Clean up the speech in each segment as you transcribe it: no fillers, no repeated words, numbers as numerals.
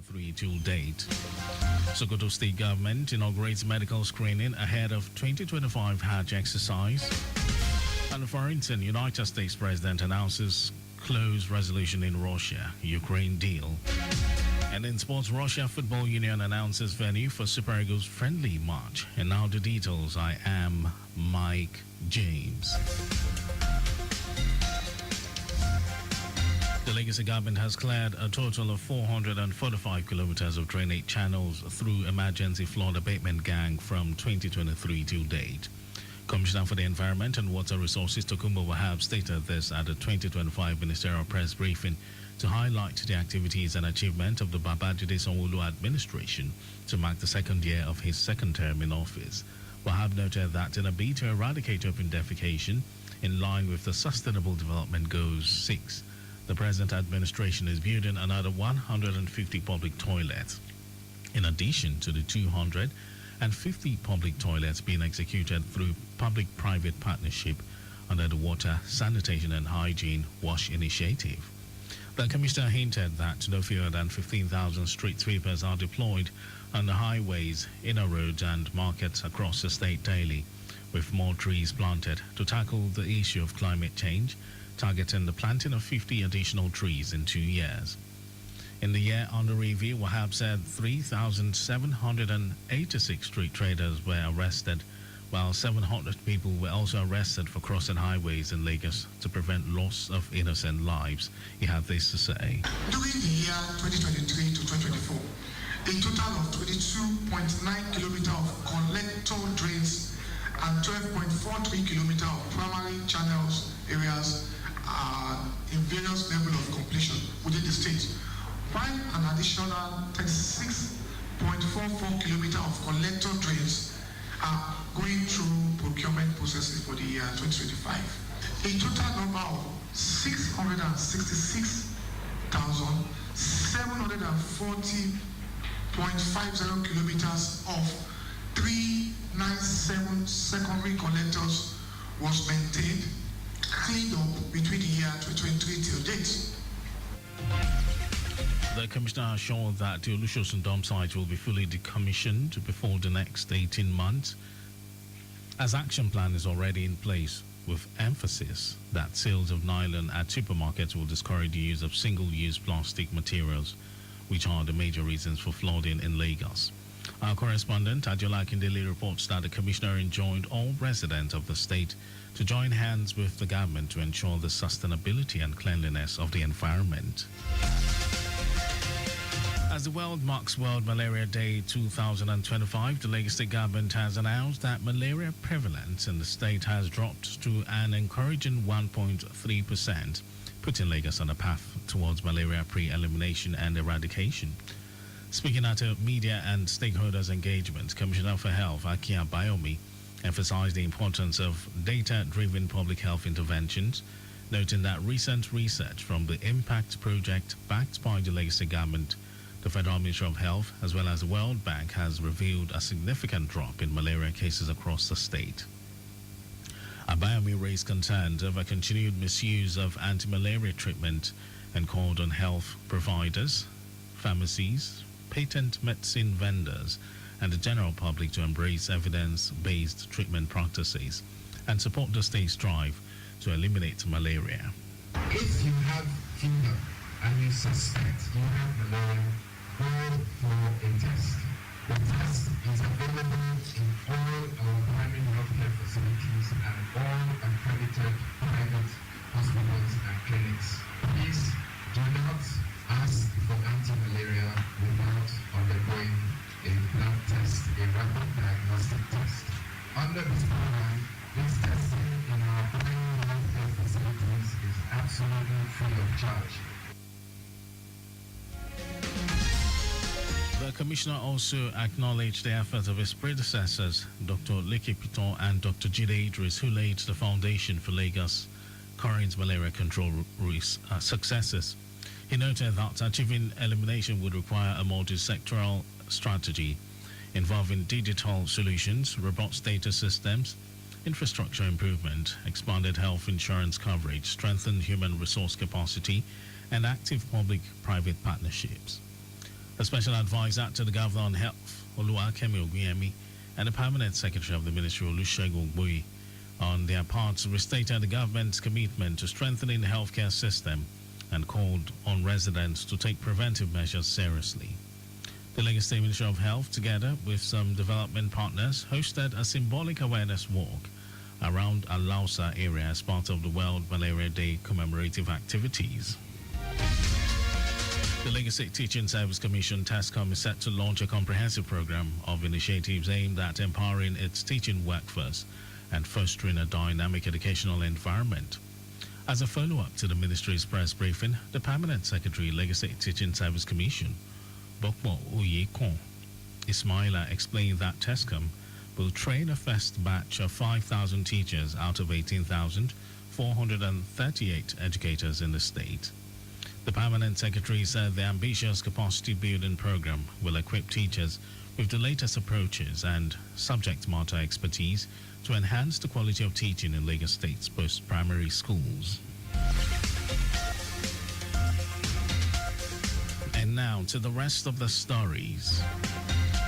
2023 till date. Sokoto State Government inaugurates medical screening ahead of 2025 Hajj exercise. And for instance, United States President announces close resolution in Russia-Ukraine deal. And in sports, Russia Football Union announces venue for Super Eagles friendly match. And now the details. I am Mike James. The Legacy government has cleared a total of 445 kilometers of drainage channels through emergency flood abatement gang from 2023 till date. Commissioner for the Environment and Water Resources Tokunbo Wahab stated this at the 2025 Ministerial Press Briefing to highlight the activities and achievement of the Babajide Sanwo-Olu administration to mark the second year of his second term in office. Wahab noted that in a bid to eradicate open defecation in line with the Sustainable Development Goals 6, the present administration is building another 150 public toilets, in addition to the 250 public toilets being executed through public-private partnership under the Water, Sanitation and Hygiene WASH initiative. The commissioner hinted that no fewer than 15,000 street sweepers are deployed on the highways, inner roads and markets across the state daily, with more trees planted to tackle the issue of climate change, targeting the planting of 50 additional trees in 2 years. In the year under review, Wahab said 3,786 street traders were arrested, while 700 people were also arrested for crossing highways in Lagos to prevent loss of innocent lives. He had this to say. During the year 2023 to 2024, a total of 22.9 kilometers of collector drains and 12.43 kilometers of primary channels areas are in various levels of completion within the state, while an additional 36.44 kilometers of collector drains are going through procurement processes for the year 2025. A total number of 666,740.50 kilometers of 397 secondary collectors was maintained, cleaned up between the year 2023 till date. The commissioner assured that the Olusosun dump site will be fully decommissioned before the next 18 months, as action plan is already in place, with emphasis that sales of nylon at supermarkets will discourage the use of single-use plastic materials, which are the major reasons for flooding in Lagos. Our correspondent, Ajola Akindele, reports that the commissioner enjoined all residents of the state to join hands with the government to ensure the sustainability and cleanliness of the environment. As the world marks World Malaria Day 2025, the Lagos State government has announced that malaria prevalence in the state has dropped to an encouraging 1.3%, putting Lagos on a path towards malaria pre-elimination and eradication. Speaking at a media and stakeholders engagement, Commissioner for Health, Aki Abayomi, emphasized the importance of data-driven public health interventions, noting that recent research from the Impact Project backed by the Lagos State government, the Federal Ministry of Health, as well as the World Bank, has revealed a significant drop in malaria cases across the state. Abayomi raised concerns over continued misuse of anti-malaria treatment and called on health providers, pharmacies, patent medicine vendors, and the general public to embrace evidence-based treatment practices and support the state's drive to eliminate malaria. If you have fever and you suspect you have malaria, go for a test. The test is available in all our primary healthcare facilities and all accredited private hospitals and clinics. Please do not ask for anti-malaria without undergoing a blood test, a rapid diagnostic test. Under this program, this testing in our primary healthcare facilities is absolutely free of charge. The commissioner also acknowledged the efforts of his predecessors, Dr. Leke Piton and Dr. Jide Idris, who laid the foundation for Lagos' current malaria control successes. He noted that achieving elimination would require a multi-sectoral strategy involving digital solutions, robust data systems, infrastructure improvement, expanded health insurance coverage, strengthened human resource capacity, and active public-private partnerships. The special advisor to the Governor on Health, Oluwakemi Ogunyemi, and the Permanent Secretary of the Ministry, Olusegun Ogboyi, on their parts restated the government's commitment to strengthening the healthcare system and called on residents to take preventive measures seriously. The Lagos State Ministry of Health, together with some development partners, hosted a symbolic awareness walk around Alausa area as part of the World Malaria Day commemorative activities. The Lagos State Teaching Service Commission TESCOM is set to launch a comprehensive program of initiatives aimed at empowering its teaching workforce and fostering a dynamic educational environment. As a follow-up to the ministry's press briefing, the Permanent Secretary, Lagos State Teaching Service Commission, Bokmo Oyekon Ismaila, explained that TESCOM will train a first batch of 5,000 teachers out of 18,438 educators in the state. The Permanent Secretary said the ambitious capacity building program will equip teachers with the latest approaches and subject matter expertise to enhance the quality of teaching in Lagos State's post-primary schools. And now to the rest of the stories.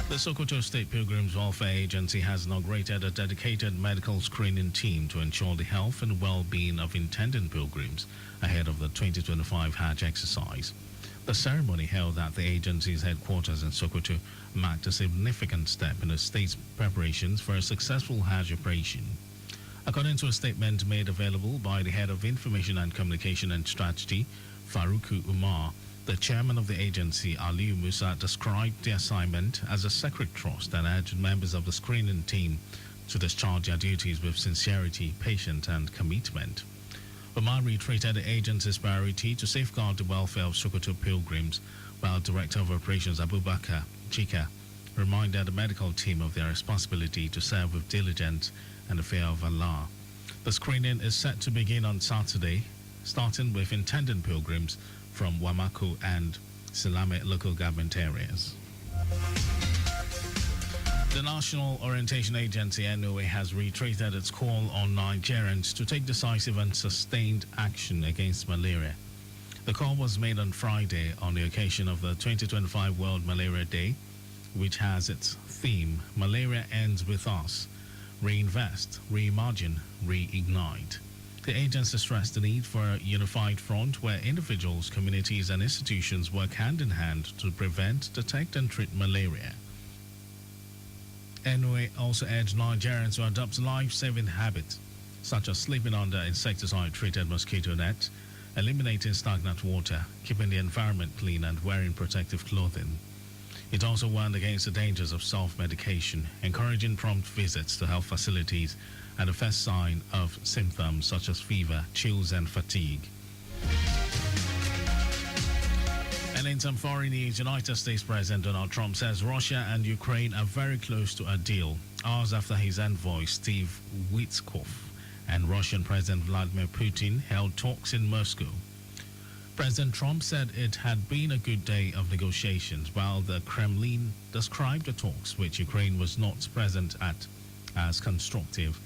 The Sokoto State Pilgrims Welfare Agency has inaugurated a dedicated medical screening team to ensure the health and well-being of intending pilgrims ahead of the 2025 Hajj exercise. The ceremony held at the agency's headquarters in Sokoto marked a significant step in the state's preparations for a successful Hajj operation. According to a statement made available by the Head of Information and Communication and Strategy, Faruku Umar, the chairman of the agency, Aliu Musa, described the assignment as a sacred trust and urged members of the screening team to discharge their duties with sincerity, patience, and commitment. Umar reiterated the agency's priority to safeguard the welfare of Sokoto pilgrims, while Director of Operations Abubakar Chika reminded the medical team of their responsibility to serve with diligence and the fear of Allah. The screening is set to begin on Saturday, starting with intended pilgrims from Wamako and Silame local government areas. The National Orientation Agency, NOA, has reiterated its call on Nigerians to take decisive and sustained action against malaria. The call was made on Friday on the occasion of the 2025 World Malaria Day, which has its theme, Malaria Ends With Us, Reinvest, Reimagine, Reignite. The agency stressed the need for a unified front where individuals, communities, and institutions work hand in hand to prevent, detect, and treat malaria. NOA also urged Nigerians to adopt life-saving habits, such as sleeping under insecticide-treated mosquito nets, eliminating stagnant water, keeping the environment clean, and wearing protective clothing. It also warned against the dangers of self-medication, encouraging prompt visits to health facilities, and the first sign of symptoms such as fever, chills, and fatigue. And in some foreign news, United States President Donald Trump says Russia and Ukraine are very close to a deal, hours after his envoy Steve Witkoff and Russian President Vladimir Putin held talks in Moscow. President Trump said it had been a good day of negotiations, while the Kremlin described the talks, which Ukraine was not present at, as constructive.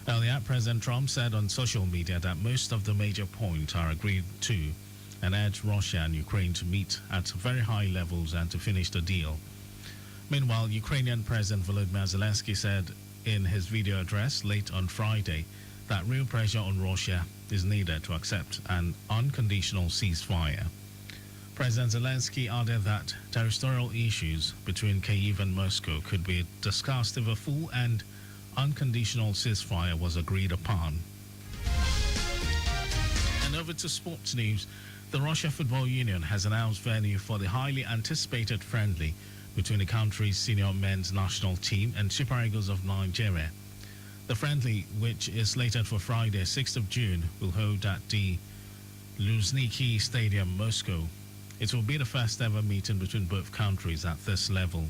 Earlier, President Trump said on social media that most of the major points are agreed to and urged Russia and Ukraine to meet at very high levels and to finish the deal. Meanwhile, Ukrainian President Volodymyr Zelensky said in his video address late on Friday that real pressure on Russia is needed to accept an unconditional ceasefire. President Zelensky added that territorial issues between Kyiv and Moscow could be discussed if a full and unconditional ceasefire was agreed upon. And over to sports news. The Russia Football Union has announced venue for the highly anticipated friendly between the country's senior men's national team and Super Eagles of Nigeria. The friendly, which is slated for Friday, 6th of June, will hold at the Luzhniki Stadium, Moscow. It will be the first ever meeting between both countries at this level.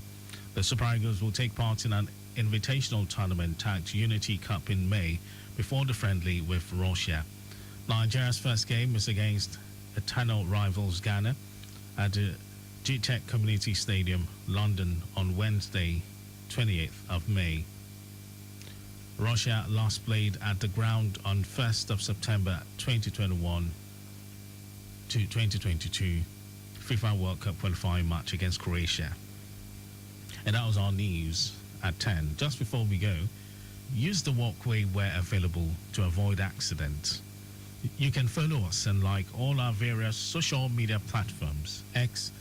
The Super Eagles will take part in an invitational tournament tagged Unity Cup in May before the friendly with Russia. Nigeria's first game is against eternal rivals Ghana at the GTEC Community Stadium, London, on Wednesday, 28th of May. Russia last played at the ground on 1st of September 2021 to 2022, FIFA World Cup qualifying match against Croatia. And that was our news at 10. Just before we go, use the walkway where available to avoid accidents. You can follow us and like all our various social media platforms: X,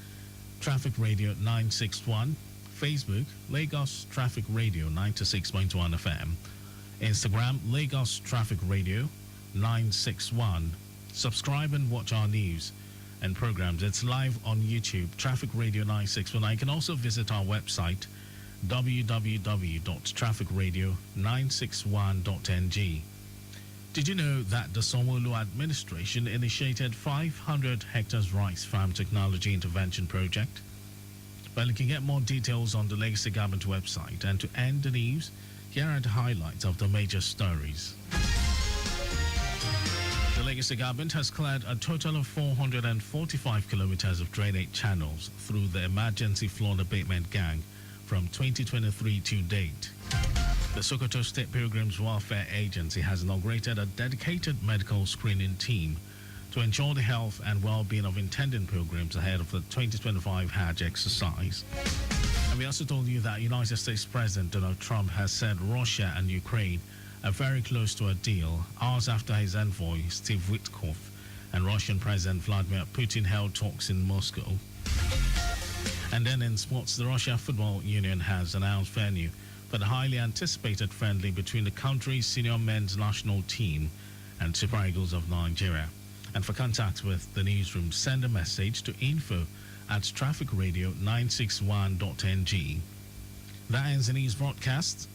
Traffic Radio 961, Facebook, Lagos Traffic Radio 96.1 FM, Instagram, Lagos Traffic Radio 961. Subscribe and watch our news and programs. It's live on YouTube, Traffic Radio 961. You can also visit our website, www.trafficradio961.ng. Did you know that the Sanwo-Olu administration initiated 500 hectares rice farm technology intervention project? Well, you can get more details on the Legacy Government website. And to end the news, here are the highlights of the major stories. The Legacy Government has cleared a total of 445 kilometers of drainage channels through the Emergency Flood Abatement Gang from 2023 to date. The Sokoto State Pilgrims Welfare Agency has inaugurated a dedicated medical screening team to ensure the health and well-being of intending pilgrims ahead of the 2025 Hajj exercise. And we also told you that United States President Donald Trump has said Russia and Ukraine are very close to a deal, hours after his envoy, Steve Witkoff, and Russian President Vladimir Putin held talks in Moscow. And then in sports, the Russia Football Union has announced venue for the highly anticipated friendly between the country's senior men's national team and Super Eagles of Nigeria. And for contact with the newsroom, send a message to info@trafficradio961.ng. That ends the news broadcast,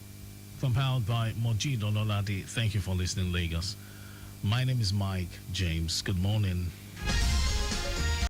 compiled by Mojido Lolade. Thank you for listening, Lagos. My name is Mike James. Good morning.